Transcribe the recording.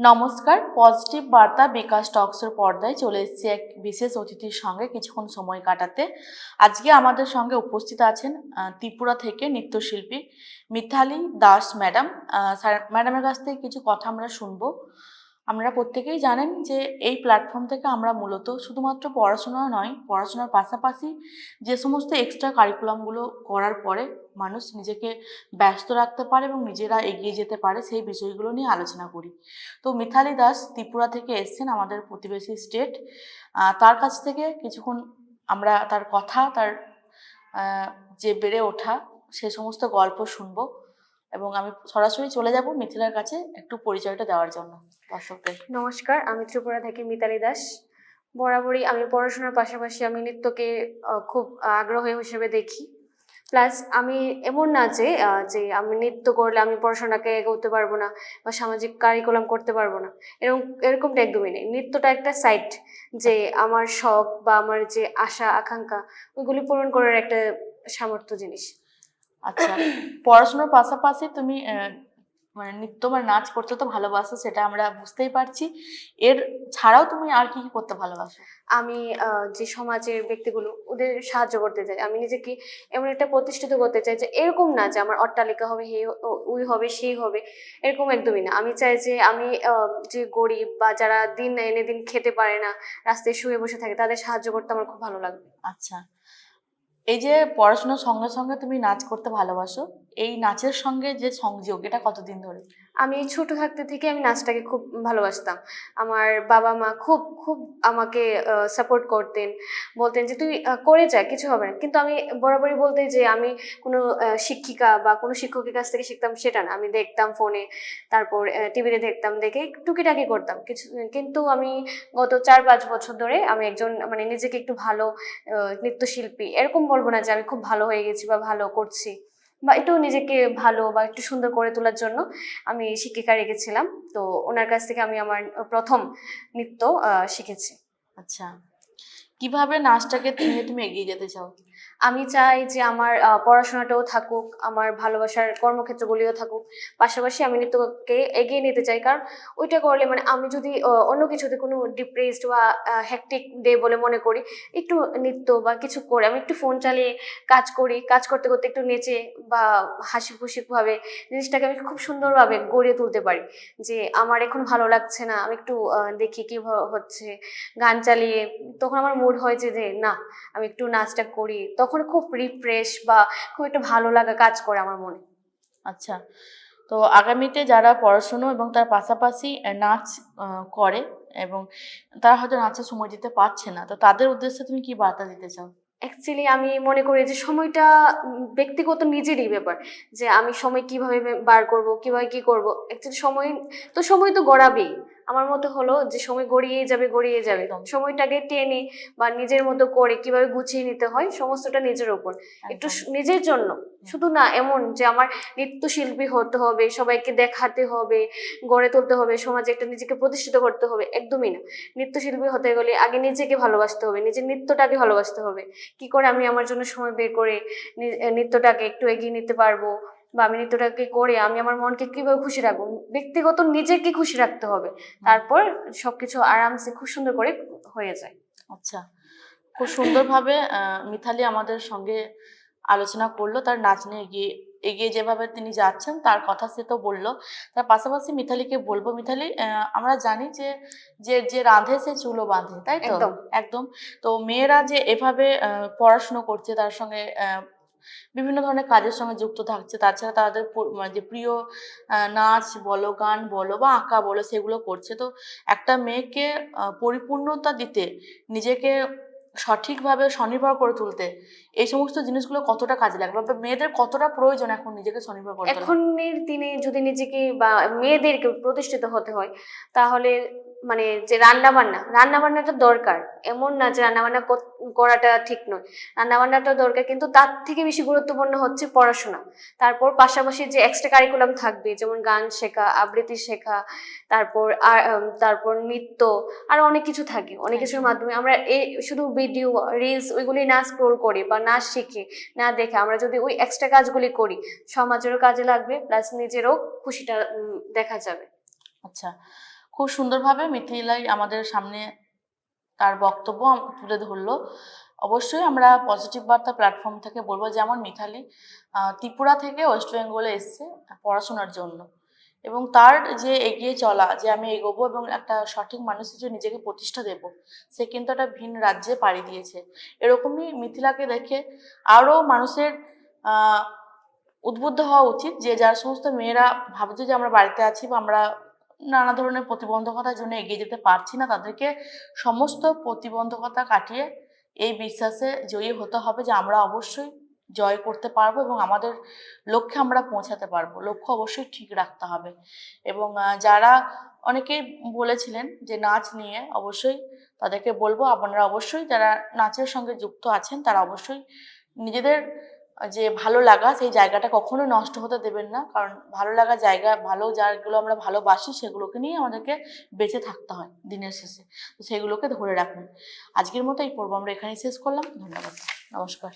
নমস্কার, পজিটিভ বার্তা বিকাশ টক্সের পর্দায় চলে এসেছি এক বিশেষ অতিথির সঙ্গে কিছুক্ষণ সময় কাটাতে। আজকে আমাদের সঙ্গে উপস্থিত আছেন ত্রিপুরা থেকে নৃত্যশিল্পী মিতালি দাস ম্যাডাম। ম্যাডামের কাছ থেকে কিছু কথা আমরা শুনবো। আপনারা প্রত্যেকেই জানেন যে এই প্ল্যাটফর্ম থেকে আমরা মূলত শুধুমাত্র পড়াশোনা নয়, পড়াশোনার পাশাপাশি যে সমস্ত এক্সট্রা কারিকুলামগুলো করার পরে মানুষ নিজেকে ব্যস্ত রাখতে পারে এবং নিজেরা এগিয়ে যেতে পারে সেই বিষয়গুলো নিয়ে আলোচনা করি। তো মিতালি দাস ত্রিপুরা থেকে এসছেন, আমাদের প্রতিবেশী স্টেট। তার কাছ থেকে কিছুক্ষণ আমরা তার কথা, তার যে বেড়ে ওঠা সে সমস্ত গল্প শুনবো এবং আমি সরাসরি চলে যাব মিথিলার কাছে একটু পরিচয়টা দেওয়ার জন্য দর্শকদের। নমস্কার, আমি ত্রিপুরা থেকে মিতালি দাস। বরাবরই আমি পড়াশোনার পাশাপাশি আমি নৃত্যকে খুব আগ্রহ হিসেবে দেখি। প্লাস আমি এমন না যে আমি নৃত্য করলে আমি পড়াশোনাকে এগোতে পারবো না বা সামাজিক কারিকুলাম করতে পারবো না, এরকমটা একদমই নেই। নৃত্যটা একটা সাইট, যে আমার শখ বা আমার যে আশা আকাঙ্ক্ষা ওইগুলি পূরণ করার একটা সামর্থ্য জিনিস। আচ্ছা, পড়াশোনার পাশাপাশি তুমি মানে নৃত্য বা নাচ করতে তো ভালোবাসো, সেটা আমরা বুঝতেই পারছি। এর ছাড়াও তুমি আর কি কি করতে ভালোবাসো? আমি যে সমাজের ব্যক্তিগুলো ওদের সাহায্য করতে চাই। আমি নিজেকে এমন একটা প্রতিষ্ঠিত করতে চাই যে এরকম না যে আমার অট্টালিকা হবে, ওই হবে সেই হবে, এরকম একদমই না। আমি চাই যে আমি যে গরিব বা যারা দিন এনে দিন খেতে পারে না, রাস্তায় শুয়ে বসে থাকে, তাদের সাহায্য করতে আমার খুব ভালো লাগবে। আচ্ছা, এই যে পড়াশোনার সঙ্গে সঙ্গে তুমি নাচ করতে ভালোবাসো, এই নাচের সঙ্গে যে সংযোগ, এটা কতদিন ধরে? আমি ছোট থাকতে থেকে আমি নাচটাকে খুব ভালোবাসতাম। আমার বাবা মা খুব খুব আমাকে সাপোর্ট করতেন, বলতেন যে তুই করে যা, কিছু হবে না। কিন্তু আমি বরাবরই বলতে যে আমি কোনো শিক্ষিকা বা কোনো শিক্ষকের কাছ থেকে শিখতাম সেটা না। আমি দেখতাম ফোনে, তারপর টিভিতে দেখতাম, দেখে টুকিটাকি করতাম কিছু। কিন্তু আমি গত 4-5 বছর ধরে আমি একজন মানে নিজেকে একটু ভালো নৃত্যশিল্পী এরকম বলবো না যে আমি খুব ভালো হয়ে গেছি বা ভালো করছি, বা একটু নিজেকে ভালো বা একটু সুন্দর করে তোলার জন্য আমি শিক্ষিকা রেখেছিলাম। তো ওনার কাছ থেকে আমি আমার প্রথম নৃত্য শিখেছি। আচ্ছা, কিভাবে নাচটাকে নিয়ে তুমি এগিয়ে যেতে চাও? আমি চাই যে আমার পড়াশোনাটাও থাকুক, আমার ভালোবাসার কর্মক্ষেত্রগুলিও থাকুক, পাশাপাশি আমি নৃত্যকে এগিয়ে নিতে চাই। কারণ ওইটা করলে মানে আমি যদি অন্য কিছুতে কোনো ডিপ্রেসড বা হ্যাকটিক ডে বলে মনে করি, একটু নৃত্য বা কিছু করে আমি একটু ফোন চালিয়ে কাজ করি, কাজ করতে করতে একটু নেচে বা হাসি খুশিভাবে জিনিসটাকে আমি খুব সুন্দরভাবে গড়িয়ে তুলতে পারি। যে আমার এখন ভালো লাগছে না, আমি একটু দেখি কি হচ্ছে, গান চালিয়ে তখন আমার মুড হয় যে না আমি একটু নাচটা করি, তখন খুব রিফ্রেশ বা খুব একটা ভালো লাগা কাজ করে আমার মনে। আচ্ছা, তো আগামীতে যারা পড়াশুনো এবং তার পাশাপাশি নাচ করে এবং তারা হয়তো নাচে সময় দিতে পারছে না, তো তাদের উদ্দেশ্যে তুমি কি বার্তা দিতে চাও? অ্যাকচুয়ালি আমি মনে করি যে সময়টা ব্যক্তিগত নিজেরই ব্যাপার, যে আমি সময় কিভাবে বার করব, কিভাবে কি করব। অ্যাকচুয়ালি সময় তো গড়াবেই। আমার মতো হলো যে সময় গড়িয়েই যাবে গড়িয়ে যাবে। একদম সময়টাকে টেনে বা নিজের মতো করে কিভাবে গুছিয়ে নিতে হয় সমস্তটা নিজের ওপর, একটু একদম। নিজের জন্য। শুধু না এমন যে আমার নৃত্যশিল্পী হতে হবে, সবাইকে দেখাতে হবে, গড়ে তুলতে হবে, সমাজে একটা নিজেকে প্রতিষ্ঠিত করতে হবে, একদমই না। নৃত্যশিল্পী হতে গেলে আগে নিজেকে ভালোবাসতে হবে, নিজের নৃত্যটাকে ভালোবাসতে হবে। কি করে আমি আমার জন্য সময় বের করে নৃত্যটাকে একটু এগিয়ে নিতে পারবো, বা আমি নৃত্যটাকে করে আমি আমার মনকে কিভাবে খুশি রাখবো, ব্যক্তিগত নিজেকে খুশি রাখতে হবে। তারপর সবকিছু আরামসে খুব সুন্দর করে হয়ে যায়। আচ্ছা, খুব সুন্দরভাবে মিতালি আমাদের সঙ্গে আলোচনা করলো তার নাচ নিয়ে এগিয়ে এগিয়ে যেভাবে তিনি যাচ্ছেন তার কথা সে তো বললো। তার পাশাপাশি মিতালিকে বলবো, মিতালি, আমরা জানি যে যে যে রাঁধে সে চুলো বাঁধে, তাই তো? একদম। একদম। তো মেয়েরা যে এভাবে পড়াশুনো করছে, তার সঙ্গে বিভিন্ন ধরনের কাজের সঙ্গে যুক্ত থাকছে, তাছাড়া তাদের মানে যে প্রিয় নাচ বলো, গান বলো বা আঁকা বলো, সেগুলো করছে। তো একটা মেয়েকে পরিপূর্ণতা দিতে, নিজেকে সঠিকভাবে স্বনির্ভর করে তুলতে এই সমস্ত জিনিসগুলো কতটা কাজে লাগবে বা মেয়েদের কতটা প্রয়োজন এখন নিজেকে স্বনির্ভর করে তোলা? এখনের দিনে যদি নিজেকে বা মেয়েদেরকে প্রতিষ্ঠিত হতে হয়, তাহলে মানে যে রান্না বান্নাটা দরকার, এমন না যে রান্নাবান্না করাটা ঠিক নয়। রান্নাবান্নাটা দরকার, কিন্তু তার থেকে বেশি গুরুত্বপূর্ণ হচ্ছে পড়াশোনা। তারপর পাশাপাশি যে এক্সট্রা কারিকুলাম থাকবে, যেমন গান শেখা, আবৃত্তি শেখা, তারপর নৃত্য, আরো অনেক কিছু থাকে। অনেক কিছুর মাধ্যমে আমরা এই শুধু ভিডিও রিলস ওইগুলি না স্ক্রোল করি বা না শিখি না দেখে আমরা যদি ওই এক্সট্রা কাজগুলি করি, সমাজেরও কাজে লাগবে, প্লাস নিজেরও খুশিটা দেখা যাবে। আচ্ছা, খুব সুন্দরভাবে মিথিলাই আমাদের সামনে তার বক্তব্য তুলে ধরলো। অবশ্যই আমরা পজিটিভ বার্তা প্ল্যাটফর্ম থেকে বলবো, যেমন মিথালি ত্রিপুরা থেকে ওয়েস্ট বেঙ্গলে এসছে পড়াশোনার জন্য, এবং তার যে এগিয়ে চলা, যে আমি এগোবো এবং একটা সঠিক মানুষ হিসেবে নিজেকে প্রতিষ্ঠা দেব, সে কিন্তু একটা ভিন রাজ্যে পাড়ি দিয়েছে। এরকমই মিথিলাকে দেখে আরও মানুষের উদ্বুদ্ধ হওয়া উচিত, যে যার সমস্ত মেয়েরা ভাবছে যে আমরা বাড়িতে আছি বা আমরা নানা ধরনের প্রতিবন্ধকতার জন্য এগিয়ে যেতে পারছি না, তাদেরকে সমস্ত প্রতিবন্ধকতা কাটিয়ে এই বিশ্বাসে জয়ী হতে হবে যে আমরা অবশ্যই জয় করতে পারবো এবং আমাদের লক্ষ্যে আমরা পৌঁছাতে পারবো। লক্ষ্য অবশ্যই ঠিক রাখতে হবে। এবং যারা অনেকেই বলেছিলেন যে নাচ নিয়ে, অবশ্যই তাদেরকে বলবো আপনারা অবশ্যই যারা নাচের সঙ্গে যুক্ত আছেন তারা অবশ্যই নিজেদের যে ভালো লাগা সেই জায়গাটা কখনোই নষ্ট হতে দেবেন না, কারণ ভালো লাগার জায়গা, ভালো যাগুলো আমরা ভালোবাসি সেগুলোকে নিয়ে আমাদেরকে বেঁচে থাকতে হয় দিনের শেষে, তো সেগুলোকে ধরে রাখুন। আজকের মতো এই পর্ব আমরা এখানেই শেষ করলাম। ধন্যবাদ, নমস্কার।